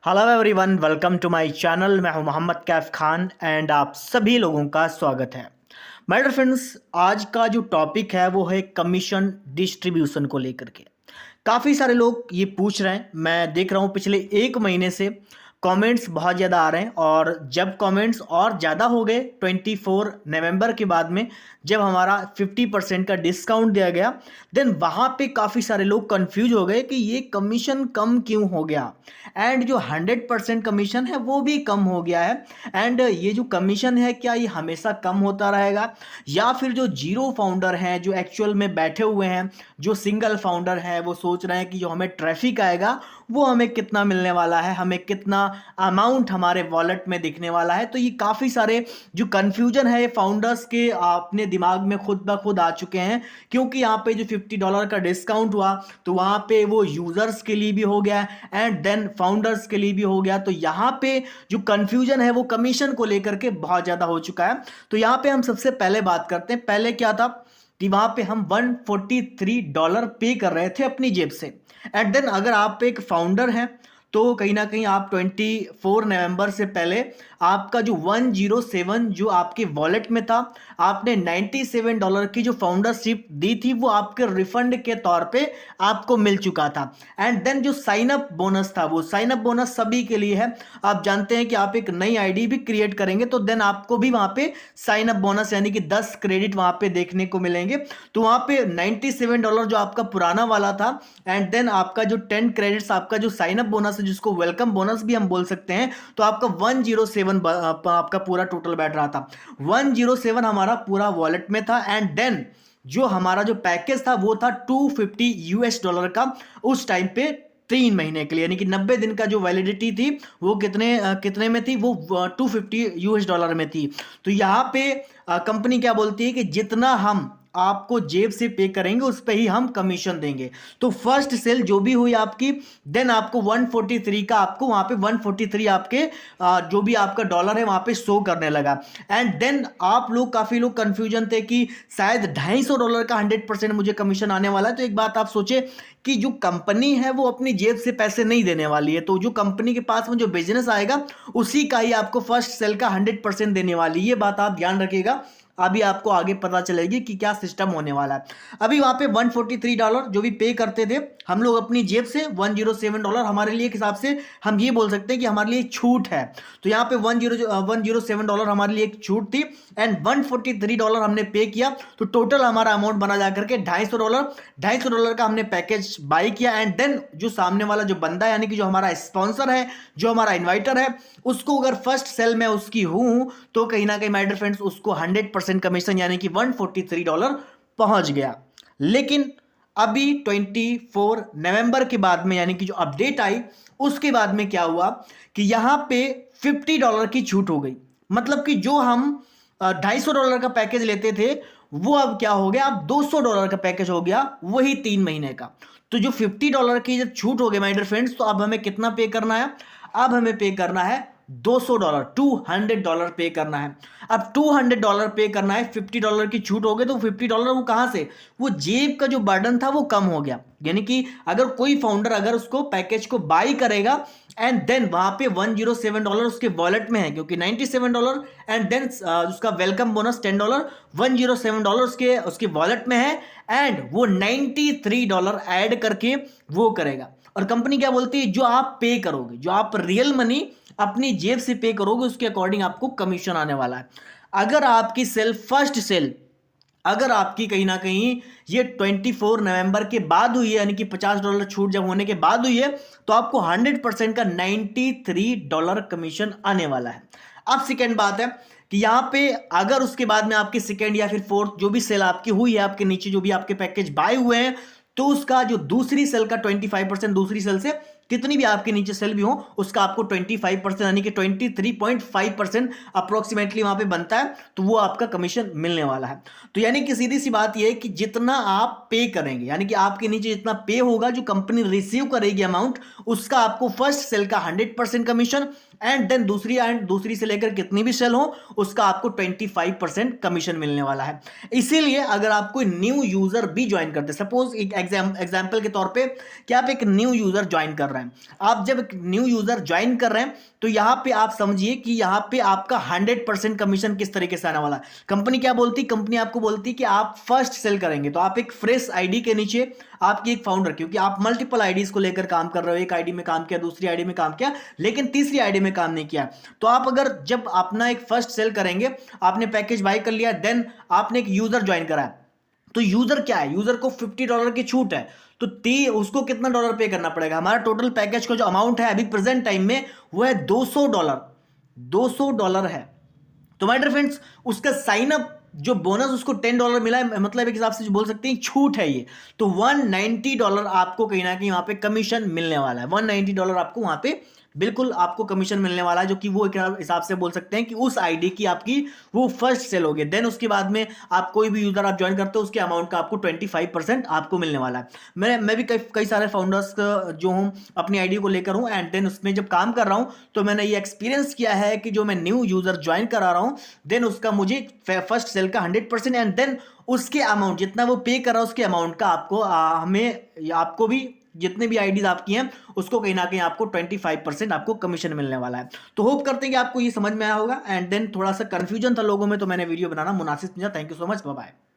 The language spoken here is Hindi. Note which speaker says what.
Speaker 1: Hello everyone, welcome to my channel. मैं हूं मोहम्मद कैफ खान एंड आप सभी लोगों का स्वागत है। माय डियर फ्रेंड्स, आज का जो टॉपिक है वो है कमीशन डिस्ट्रीब्यूशन को लेकर के। काफ़ी सारे लोग ये पूछ रहे हैं, मैं देख रहा हूँ पिछले एक महीने से कमेंट्स बहुत ज़्यादा आ रहे हैं। और जब कमेंट्स और ज़्यादा हो गए 24 नवंबर के बाद में, जब हमारा 50% का डिस्काउंट दिया गया, देन वहाँ पे काफ़ी सारे लोग कंफ्यूज हो गए कि ये कमीशन कम क्यों हो गया एंड जो 100% कमीशन है वो भी कम हो गया है। एंड ये जो कमीशन है क्या ये हमेशा कम होता रहेगा, या फिर जो जीरो फाउंडर हैं जो एक्चुअल में बैठे हुए हैं, जो सिंगल फाउंडर हैं, वो सोच रहे हैं कि जो हमें ट्रैफिक आएगा वो हमें कितना मिलने वाला है, हमें कितना अमाउंट हमारे वॉलेट में दिखने वाला है। तो ये काफ़ी सारे जो कन्फ्यूजन है ये फाउंडर्स के अपने दिमाग में खुद ब खुद आ चुके हैं, क्योंकि यहाँ पे जो $50 का डिस्काउंट हुआ तो वहाँ पे वो यूज़र्स के लिए भी हो गया एंड देन फाउंडर्स के लिए भी हो गया। तो यहाँ पे जो कन्फ्यूजन है वो कमीशन को लेकर के बहुत ज़्यादा हो चुका है। तो यहाँ पे हम सबसे पहले बात करते हैं, पहले क्या था कि वहाँ पे हम $143 पे कर रहे थे अपनी जेब से। एंड देन अगर आप एक फाउंडर हैं तो कहीं ना कहीं आप 24 नवंबर से पहले आपका जो 107 जो आपके वॉलेट में था, आपने $97 की जो फाउंडरशिप दी थी वो आपके रिफंड के तौर पे आपको मिल चुका था। एंड देन जो साइन अप बोनस था, वो साइन अप बोनस सभी के लिए है। आप जानते हैं कि आप एक नई आईडी भी क्रिएट करेंगे तो देन आपको भी वहां पे साइन अप बोनस यानी कि 10 क्रेडिट वहां पे देखने को मिलेंगे। तो वहां पे $97 जो आपका पुराना वाला था एंड देन आपका जो 10 क्रेडिट्स आपका जो साइन अप बोनस है, जिसको वेलकम बोनस भी हम बोल सकते हैं, तो आपका 107 आपका पूरा टोटल बैठ रहा था। 107 हमारा पूरा वॉलेट में था। एंड देन जो हमारा जो पैकेज था वो था $250 का उस टाइम पे 3 महीने के लिए, यानी कि 90 दिन का जो वैलिडिटी थी वो कितने में थी, वो $250 में थी। तो यहाँ पे कंपनी क्या बोलती है कि जितना हम आपको जेब से पे करेंगे उस पे ही हम कमीशन देंगे। तो फर्स्ट सेल जो भी हुई आपकी, देन आपको 143 का, आपको वहां पे 143 आपके जो भी आपका डॉलर है वहां पे शो करने लगा। एंड देन आप लोग काफी लोग कंफ्यूजन थे कि शायद $250 का 100% मुझे कमीशन आने वाला है। तो एक बात आप सोचे कि जो कंपनी है वो अपनी जेब से पैसे नहीं देने वाली है, तो जो कंपनी के पास में जो बिजनेस आएगा उसी का ही आपको फर्स्ट सेल का 100% देने वाली है। ये बात आप ध्यान रखिएगा, अभी आपको आगे पता चलेगी कि क्या सिस्टम होने वाला है। अभी वहां पे $143 जो भी पे करते थे हम लोग अपनी जेब से, $107 हमारे लिए एक हिसाब से हम ये बोल सकते हैं कि हमारे लिए छूट है। तो यहाँ पे $107 हमारे लिए एक छूट थी एंड $143 हमने पे किया। तो टोटल हमारा अमाउंट बना जाकर के $250 का हमने पैकेज बाई किया। एंड देन जो सामने वाला जो बंदा यानी कि जो हमारा स्पॉन्सर है, जो हमारा इन्वाइटर है, उसको अगर फर्स्ट सेल में उसकी हूं तो कहीं ना कहीं माय डियर फ्रेंड्स उसको 100% कमीशन यानी कि $143 पहुंच गया। लेकिन अभी 24 नवंबर के बाद में यानी कि जो अपडेट आई उसके बाद में क्या हुआ कि यहां पे $50 की छूट हो गई। मतलब कि जो हम $250 का पैकेज लेते थे वो अब क्या हो गया, अब $200 का पैकेज हो गया, वही 3 महीने का। तो जो $50 की जब छूट हो गई माय डियर फ्रेंड्स, तो अब हमें कितना पे करना है, अब हमें पे करना है $200, $200 पे करना है। अब $200 पे करना है, $50 की छूट हो गई तो $50 वो कहां से, वो जेब का जो बर्डन था वो कम हो गया। यानी कि अगर कोई फाउंडर अगर उसको पैकेज को बाई करेगा एंड देन वहां पे $107 उसके वॉलेट में है, क्योंकि $97 एंड देन उसका वेलकम बोनस $10, $107 उसके वॉलेट में है एंड वो $93 ऐड करके वो करेगा। और कंपनी क्या बोलती है, जो आप पे करोगे, जो आप रियल मनी अपनी जेब से पे करोगे उसके अकॉर्डिंग आपको कमीशन आने वाला है। अगर आपकी सेल फर्स्ट सेल अगर आपकी कहीं ना कहीं ये 24 नवंबर के बाद हुई है, यानी कि $50 छूट जब होने के बाद हुई है, तो आपको 100% का $93 कमीशन आने वाला है। अब सेकेंड बात है कि यहाँ पे अगर उसके बाद में आपकी सेकेंड या फिर फोर्थ जो भी सेल आपकी हुई है, आपके नीचे जो भी आपके पैकेज बाय हुए हैं, तो उसका जो दूसरी सेल का 25%, दूसरी सेल से कितनी भी आपके नीचे सेल भी हो उसका आपको 25% यानी कि 23.5% अप्रोक्सीमेटली वहां पे बनता है, तो वो आपका कमीशन मिलने वाला है। तो यानी कि सीधी सी बात ये है कि जितना आप पे करेंगे, यानी कि आपके नीचे जितना पे होगा, जो कंपनी रिसीव करेगी अमाउंट, उसका आपको फर्स्ट सेल का 100% कमीशन एंड देन दूसरी से लेकर कितनी भी सेल हो उसका आपको 25% कमीशन मिलने वाला है। इसीलिए अगर आप कोई न्यू यूजर भी ज्वाइन करते हैं, सपोज एक एग्जाम्पल के तौर पे कि आप एक न्यू यूजर ज्वाइन कर रहे हैं, आप जब एक न्यू यूजर ज्वाइन कर रहे हैं तो यहां पे आप समझिए कि यहां पे आपका 100% कमीशन किस तरीके से आने वाला है। कंपनी क्या बोलती, कंपनी आपको बोलती कि आप फर्स्ट सेल करेंगे तो आप एक फ्रेश आईडी के नीचे आपकी एक फाउंडर, क्योंकि आप मल्टीपल आईडीज को लेकर काम कर रहे हो, एक आईडी में काम किया, दूसरी आईडी में काम किया, लेकिन तीसरी आईडी में काम नहीं किया, तो आप अगर जब अपना एक फर्स्ट सेल करेंगे, आपने पैकेज बाय कर लिया, देन आपने एक यूजर ज्वाइन करा, तो यूजर क्या है, यूजर को $50 की छूट है, तो उसको कितना डॉलर पे करना पड़ेगा। हमारा टोटल पैकेज का जो अमाउंट है अभी प्रेजेंट टाइम में वो है $200 है। तो माय डियर फ्रेंड्स, उसका साइन अप जो बोनस उसको $10 मिला है, मतलब एक हिसाब से जो बोल सकते हैं छूट है ये, तो $190 आपको कहीं ना कहीं वहां पे कमीशन मिलने वाला है। $190 आपको वहां पे बिल्कुल आपको कमीशन मिलने वाला है, जो कि वो एक हिसाब से बोल सकते हैं कि उस आईडी की आपकी वो फर्स्ट सेल होगी। देन उसके बाद में आप कोई भी यूजर आप ज्वाइन करते हो उसके अमाउंट का आपको 25% आपको मिलने वाला है। मैं भी कई सारे फाउंडर्स जो हूँ अपनी आईडी को लेकर हूँ, एंड देन उसमें जब काम कर रहा हूँ तो मैंने ये एक्सपीरियंस किया है कि जो मैं न्यू यूजर ज्वाइन करा रहा हूँ, देन उसका मुझे फर्स्ट सेल का 100% एंड देन उसके अमाउंट जितना वो पे कर रहा है उसके अमाउंट का आपको आपको भी जितने भी आईडीज आपकी हैं उसको कहीं ना कहीं आपको 25% आपको कमीशन मिलने वाला है। तो होप करते हैं कि आपको ये समझ में आया होगा, एंड देन थोड़ा सा कंफ्यूजन था लोगों में, तो मैंने वीडियो बनाना मुनासिब समझा। Thank you so much, bye bye.